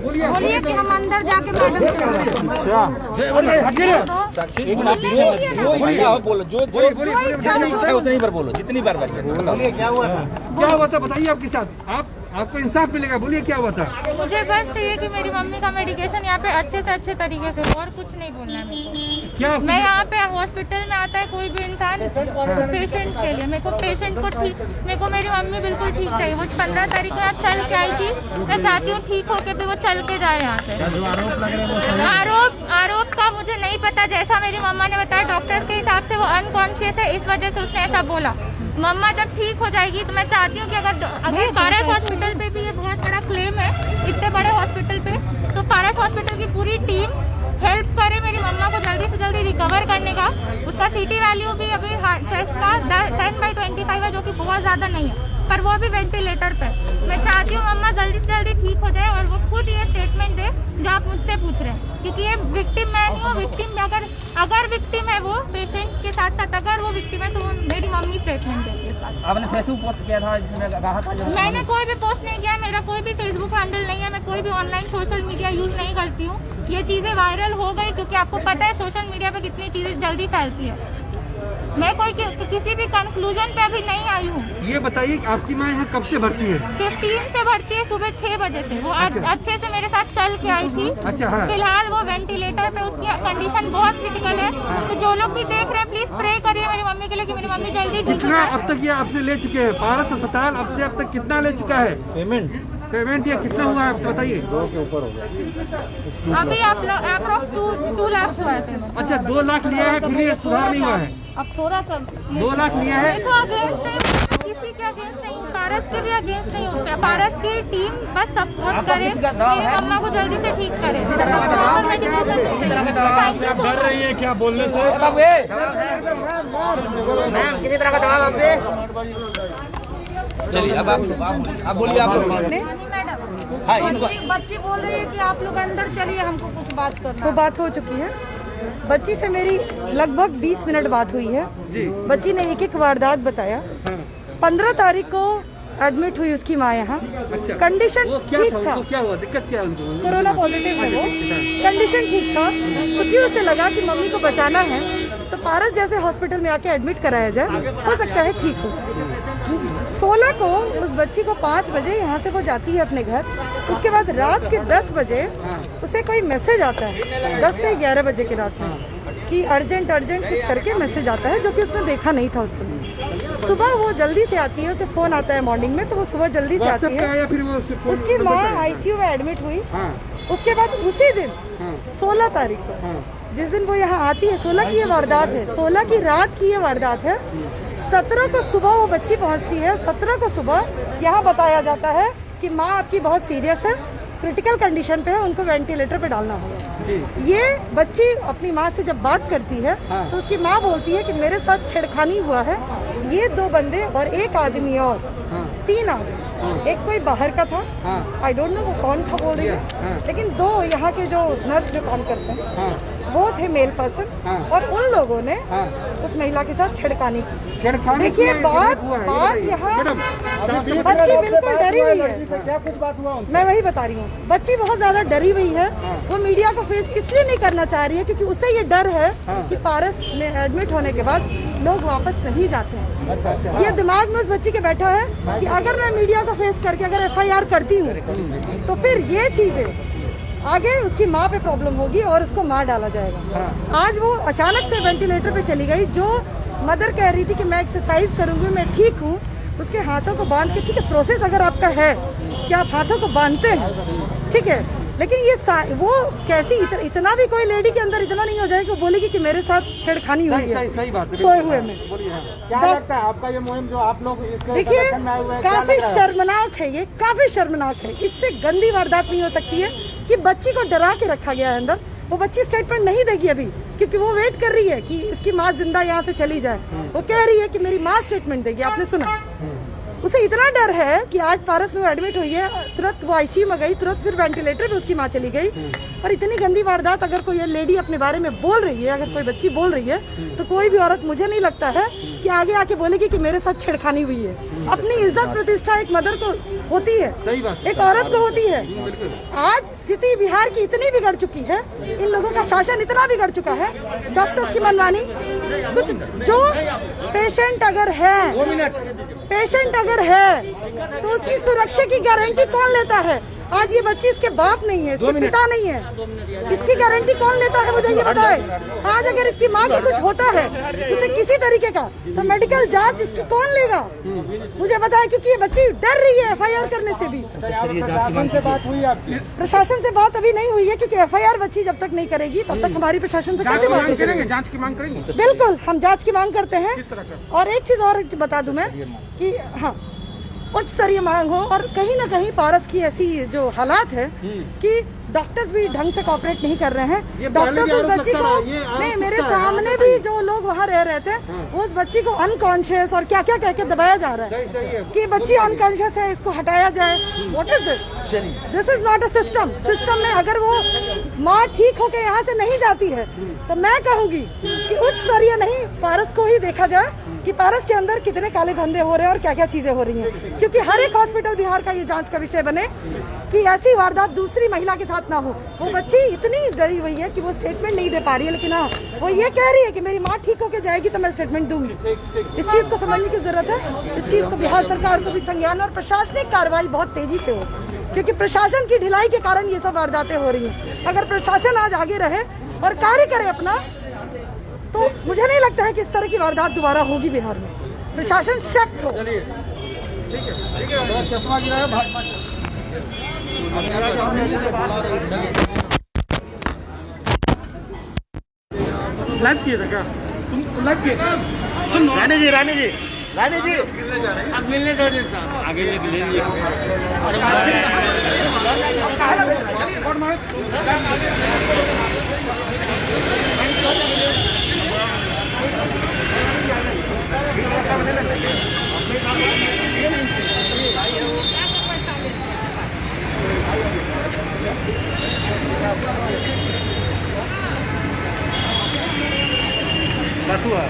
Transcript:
बोलिए कि हम अंदर जाके मैडम बोलो जो इच्छा उतनी बार बोलो, जितनी बार बोलिए। क्या हुआ था बताइए आपके साथ, आपको इंसाफ मिलेगा। बोलिए क्या हुआ था। मुझे बस चाहिए कि मेरी मम्मी का मेडिकेशन यहाँ पे अच्छे से अच्छे तरीके से हो, और कुछ नहीं बोलना है मेरे को। क्या मैं यहाँ पे हॉस्पिटल में आता है कोई भी इंसान पेशेंट के लिए, मेरे को पेशेंट को ठीक, मेरे को मेरी मम्मी बिल्कुल ठीक चाहिए। वो 15 तारीख को यहाँ चल के आई थी, मैं चाहती हूँ ठीक होके भी वो चल के जाए यहाँ से। आरोप का मुझे नहीं पता, जैसा मेरी मम्मा ने बताया डॉक्टर्स के हिसाब से वो अनकॉन्शियस है, इस वजह से उसने ऐसा बोला। मम्मा जब ठीक हो जाएगी तो मैं चाहती हूँ कि अगर पारस हॉस्पिटल पे भी ये बहुत बड़ा क्लेम है, इतने बड़े हॉस्पिटल पे, तो पारस हॉस्पिटल की पूरी टीम हेल्प करे मेरी मम्मा को जल्दी से जल्दी रिकवर करने का। उसका सीटी वैल्यू भी अभी चेस्ट का 10/25 है, जो कि बहुत ज्यादा नहीं है, पर वो भी वेंटिलेटर पे। मैं चाहती हूँ मम्मा जल्दी से जल्दी ठीक हो जाए, और वो खुद ये स्टेटमेंट दे जो आप मुझसे पूछ रहे हैं, क्योंकि ये विक्टिम मैं नहीं हूँ। विक्टिम अगर विक्टिम है वो पेशेंट के साथ साथ, अगर वो विक्टिम है तो मेरी मम्मी स्टेटमेंट देती है। आपने फेसबुक पोस्ट किया था जिसमें कहा था? मैंने कोई भी पोस्ट नहीं किया, मेरा कोई भी फेसबुक हैंडल नहीं है, मैं कोई भी ऑनलाइन सोशल मीडिया यूज नहीं करती हूँ। ये चीजें वायरल हो गई क्योंकि आपको पता है सोशल मीडिया पे कितनी चीजें जल्दी फैलती है। मैं कोई किसी भी कंक्लूजन पे अभी नहीं आई हूँ। ये बताइए आपकी माँ यहाँ कब से भर्ती है? 15 से भर्ती है, सुबह 6 बजे से। वो अच्छे से मेरे साथ चल के आई थी। अच्छा, हाँ। फिलहाल वो वेंटिलेटर पे, उसकी कंडीशन बहुत क्रिटिकल है। तो जो लोग भी देख रहे हैं प्लीज प्रे करिए मेरी मम्मी के लिए कि मेरी मम्मी जल्दी ठीक हो कितना जाए। अब तक ये आपसे ले चुके हैं? पारस अस्पताल आपसे अब तक कितना ले चुका है पेमेंट या कितना हुआ है बताइए? 2 के ऊपर हो गया। अभी आप अप्रोक्स 2 लाख हुआ है। अच्छा 2 लाख लिया है, फिर ये सुधार नहीं हुआ है? अब थोड़ा सा 2 लाख लिया है। तो अगेंस्ट नहीं, किसी के अगेंस्ट नहीं, पारस के भी अगेंस्ट नहीं होता। पारस की टीम बस सपोर्ट करे, मेरी मम्मा को जल्दी से ठीक करे। डर रही है क्या बोलने से? कितनी तरह का दबाव आप पे? चलिए अब आप बोलिए। आप बच्ची बोल रही है कि आप लोग अंदर चलिए, हमको कुछ बात करना। वो बात हो चुकी है। बच्ची से मेरी लगभग 20 मिनट बात हुई है। बच्ची ने एक वारदात बताया। 15 तारीख को एडमिट हुई उसकी माँ यहाँ। कंडीशन ठीक था। क्या हुआ? दिक्कत क्या है? कोरोना पॉजिटिव है वो। कंडीशन ठीक था। चूंकि उसे लगा कि मम्मी को बचाना है तो पारस जैसे हॉस्पिटल में आके एडमिट कराया जाए, हो सकता है ठीक हो जाए। 16 को उस बच्ची को 5 बजे यहाँ से वो जाती है अपने घर। उसके बाद रात के 10 बजे उसे कोई मैसेज आता है, 10 से 11 बजे के रात में, कि अर्जेंट कुछ करके मैसेज आता है, जो कि उसने देखा नहीं था उस समय। सुबह वो जल्दी से आती है, उसे फोन आता है मॉर्निंग में, तो वो सुबह जल्दी से आती है। उसकी माँ ICU में एडमिट हुई। उसके बाद उसी दिन 16 तारीख को, जिस दिन वो यहाँ आती है, 16 की ये वारदात है, 16 की रात की ये वारदात है। 17 को सुबह वो बच्ची पहुँचती है। 17 को सुबह यहाँ बताया जाता है कि माँ आपकी बहुत सीरियस है, क्रिटिकल कंडीशन पे है, उनको वेंटिलेटर पे डालना होगा। ये बच्ची अपनी माँ से जब बात करती है तो उसकी माँ बोलती है कि मेरे साथ छेड़खानी हुआ है, ये 2 बंदे और एक आदमी और 3 आदमी, एक कोई बाहर का था, आई डोंट नो वो कौन था बोल रही है, लेकिन 2 यहाँ के जो नर्स जो काम करते हैं वो थे मेल पर्सन, और उन लोगों ने उस महिला के साथ छेड़खानी की। देखिए बात यहाँ, बच्ची बिल्कुल डरी हुई है। क्या कुछ बात हुआ? मैं वही बता रही हूँ, बच्ची बहुत ज्यादा डरी हुई है। वो मीडिया को फेस इसलिए नहीं करना चाह रही है क्योंकि उसे ये डर है कि पारस में एडमिट होने के बाद लोग वापस नहीं जाते हैं। ये दिमाग में उस बच्ची के बैठा है कि अगर मैं मीडिया को फेस करके अगर FIR करती हूँ तो फिर ये चीजें आगे उसकी माँ पे प्रॉब्लम होगी और उसको मार डाला जाएगा। आज वो अचानक से वेंटिलेटर पे चली गई। जो मदर कह रही थी कि मैं एक्सरसाइज करूंगी, मैं ठीक हूँ, उसके हाथों को बांध के, ठीक है प्रोसेस अगर आपका है कि आप हाथों को बांधते हैं, ठीक है, लेकिन ये वो कैसी इतना भी कोई लेडी के अंदर इतना नहीं हो जाए कि वो बोलेगी कि मेरे साथ छेड़खानी हुई है सही बात है। सोए हुए में। क्या लगता है आपका ये मुहिम जो आप लोग देखिए काफी शर्मनाक है, ये काफी शर्मनाक है। इससे गंदी वारदात नहीं हो सकती है कि बच्ची को डरा के रखा गया है अंदर। वो बच्ची स्टेटमेंट नहीं देगी अभी, क्योंकि वो वेट कर रही है कि इसकी माँ जिंदा यहाँ से चली जाए। वो कह रही है कि मेरी माँ स्टेटमेंट देगी। आपने सुना, उसे इतना डर है कि आज पारस में एडमिट हुई है, तुरंत वो ICU में गई, तुरंत फिर वेंटिलेटर पे उसकी माँ चली गई। और इतनी गंदी वारदात अगर कोई लेडी अपने बारे में बोल रही है, अगर कोई बच्ची बोल रही है, तो कोई भी औरत, मुझे नहीं लगता है कि आगे आके बोलेगी कि मेरे साथ छेड़खानी हुई है। अपनी इज्जत प्रतिष्ठा एक मदर को होती है, सही बात। एक औरत को होती है। आज स्थिति बिहार की इतनी बिगड़ चुकी है, इन लोगों का शासन इतना बिगड़ चुका है, डॉक्टर्स की मनमानी, कुछ जो पेशेंट अगर है तो उसकी सुरक्षा की गारंटी कौन लेता है? आज ये बच्ची इसके बाप नहीं है, इसके पिता नहीं है, इसकी गारंटी कौन लेता है? मुझे ये बताए। आज अगर इसकी माँ को कुछ होता है इसे किसी तरीके का, तो मेडिकल जांच इसकी कौन लेगा? मुझे बताए, क्योंकि ये बच्ची डर रही है FIR करने से भी। प्रशासन से बात हुई आपकी? प्रशासन से बात अभी नहीं हुई है, क्योंकि FIR बच्ची जब तक नहीं करेगी तब तक हमारी प्रशासन से कैसे बात करेंगे? जांच की मांग करेंगे। बिल्कुल, हम जांच की मांग करते हैं। और एक चीज और बता दूं मैं कि हाँ, उच्च स्तरीय मांग हो। और कहीं ना कहीं पारस की ऐसी जो हालात है कि डॉक्टर्स भी ढंग से कॉपरेट नहीं कर रहे हैं। डॉक्टर्स उस बच्ची को नहीं, मेरे सामने भी जो लोग वहाँ रह रहे थे, उस बच्ची को अनकॉन्शियस और क्या क्या कह के दबाया जा रहा है कि बच्ची अनकॉन्शियस है, इसको हटाया जाए। What is this? This is not a system. System में अगर वो माँ ठीक होकर यहाँ से नहीं जाती है तो मैं कहूँगी कि उच्च स्तरीय नहीं, पारस को ही देखा जाए कि पारस के अंदर कितने काले धंधे हो रहे हैं और क्या क्या चीजें हो रही हैं। क्योंकि हर एक हॉस्पिटल बिहार का ये जांच का विषय बने कि ऐसी वारदात दूसरी महिला के साथ ना हो। वो बच्ची इतनी डरी हुई है कि वो स्टेटमेंट नहीं दे पा रही है, लेकिन हाँ, वो ये कह रही है कि मेरी माँ ठीक होके जाएगी तो मैं स्टेटमेंट दूंगी। इस चीज को समझने की जरूरत है। इस चीज को बिहार सरकार को भी संज्ञान और प्रशासनिक कार्रवाई बहुत तेजी से हो, क्योंकि प्रशासन की ढिलाई के कारण ये सब वारदातें हो रही हैं। अगर प्रशासन आज आगे रहे और कार्य करे अपना, तो मुझे नहीं लगता है कि इस तरह की वारदात दोबारा होगी बिहार में। प्रशासन सख्त हो। चश्मा गिराया भाजपा लाइव किए था क्या? तुम लाइव किए? रानी जी अब मिलने दो दिन आगे ले लीजिए। बात हुआ